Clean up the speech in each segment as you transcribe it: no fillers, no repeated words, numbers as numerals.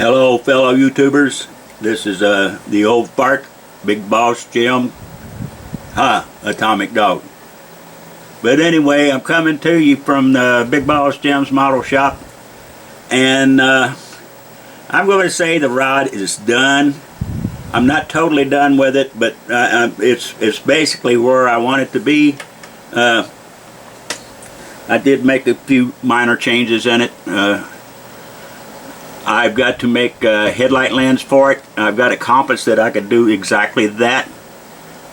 Hello fellow YouTubers, this is the old fart, Big Boss Jim, Atomic Dog. But anyway, I'm coming to you from the Big Boss Jim's model shop, and I'm going to say the rod is done. I'm not totally done with it, but it's basically where I want it to be. I did make a few minor changes in it. I've got to make a headlight lens for it. I've got a compass that I could do exactly that,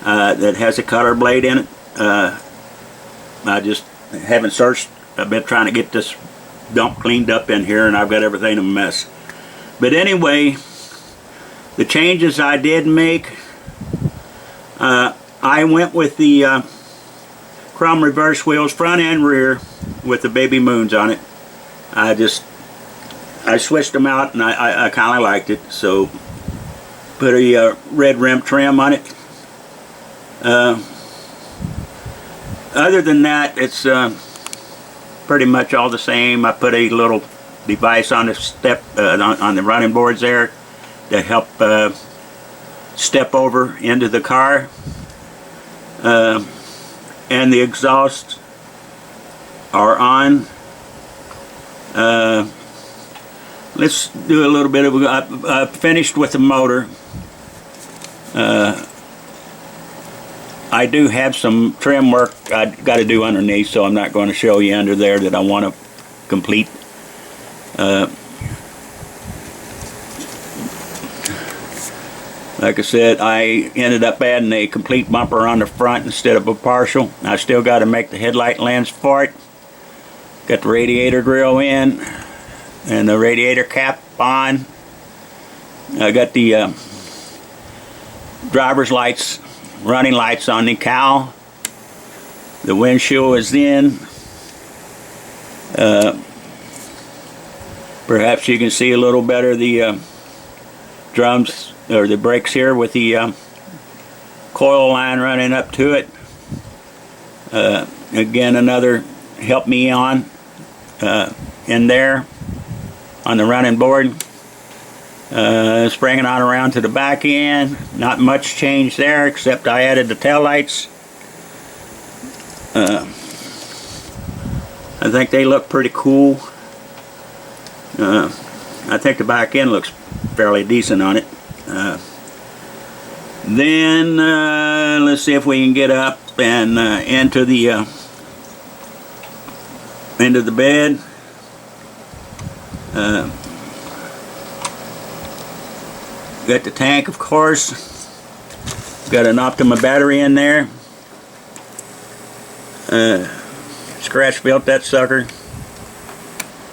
that has a color blade in it. I just haven't searched. I've been trying to get this dump cleaned up in here, and I've got everything a mess. But anyway, the changes I did make, I went with the chrome reverse wheels, front and rear, with the baby moons on it. I switched them out, and I kind of liked it, so put a red rim trim on it. Other than that, it's pretty much all the same. I put a little device on the step on the running boards there to help step over into the car, and the exhausts are on. Let's do a little bit of, I finished with the motor. I do have some trim work I got to do underneath, so I'm not going to show you under there that I want to complete. Like I said, I ended up adding a complete bumper on the front instead of a partial. I still got to make the headlight lens for it. Got the radiator grill in and the radiator cap on. I got the driver's lights, running lights on the cowl. The windshield is in. Perhaps you can see a little better the drums or the brakes here with the coil line running up to it. Again, another help me on in there on the running board. Springing on around to the back end. Not much change there, except I added the tail lights. I think they look pretty cool. I think the back end looks fairly decent on it. Then let's see if we can get up and into the bed. Got the tank, of course. Got an Optima battery in there. Scratch built that sucker.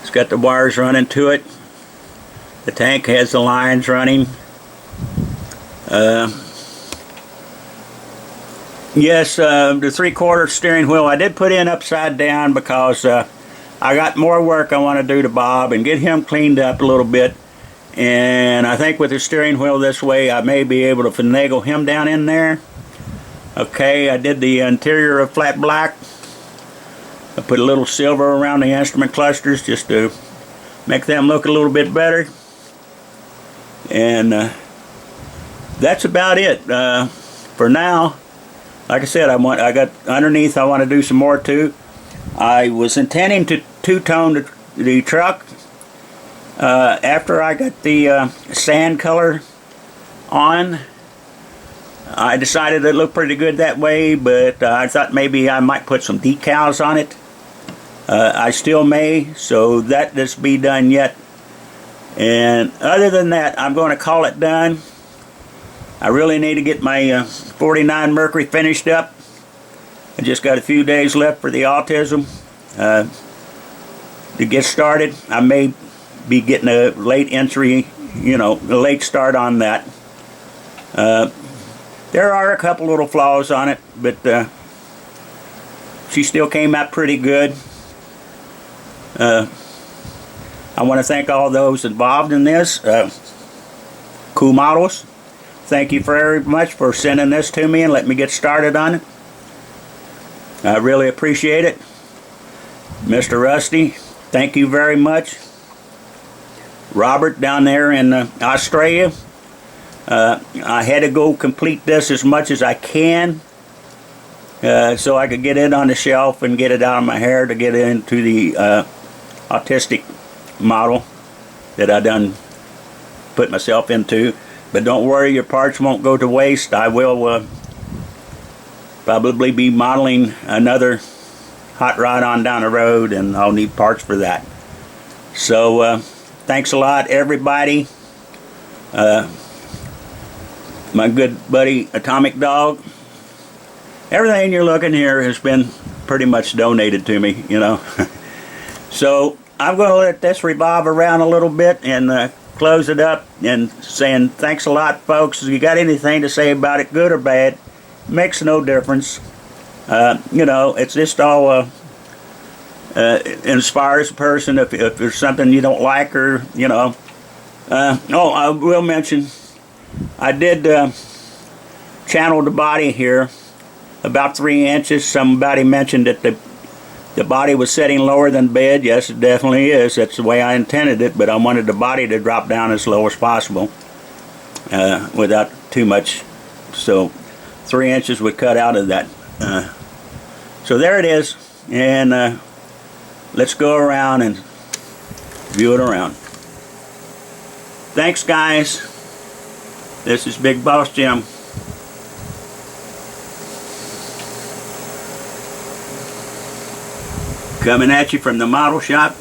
It's got the wires running to it. The tank has the lines running. Yes, the 3/4 steering wheel I did put in upside down because I got more work I want to do to Bob and get him cleaned up a little bit. And I think with the steering wheel this way, I may be able to finagle him down in there. Okay, I did the interior of flat black. I put a little silver around the instrument clusters just to make them look a little bit better. And that's about it for now. Like I said, I got underneath. I want to do some more too. I was intending to two-tone the truck. After I got the sand color on, I decided it looked pretty good that way, but I thought maybe I might put some decals on it. I still may, so that just be done yet. And other than that, I'm going to call it done. I really need to get my 49 Mercury finished up. I just got a few days left for the autism to get started. I may be getting a late entry, a late start on that. There are a couple little flaws on it, but she still came out pretty good. I want to thank all those involved in this. Cool Models, thank you very much for sending this to me and letting me get started on it. I really appreciate it. Mr. Rusty, thank you very much. Robert down there in Australia. I had to go complete this as much as I can so I could get it on the shelf and get it out of my hair to get into the autistic model that I done put myself into. But don't worry, your parts won't go to waste. I will probably be modeling another hot rod on down the road, and I'll need parts for that. So thanks a lot, everybody. My good buddy Atomic Dog. Everything you're looking here has been pretty much donated to me, you know. So I'm going to let this revolve around a little bit and close it up and saying thanks a lot, folks. If you got anything to say about it, good or bad, makes no difference. You know, it's just all inspires a person if there's something you don't like, or, you know. Oh, I will mention, I did channel the body here about 3 inches. Somebody mentioned that the body was setting lower than bed. Yes, it definitely is. That's the way I intended it, but I wanted the body to drop down as low as possible without too much. So 3 inches would cut out of that. So there it is, and let's go around and view it around. Thanks, guys. This is Big Boss Jim. Coming at you from the model shop.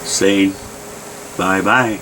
Saying bye-bye.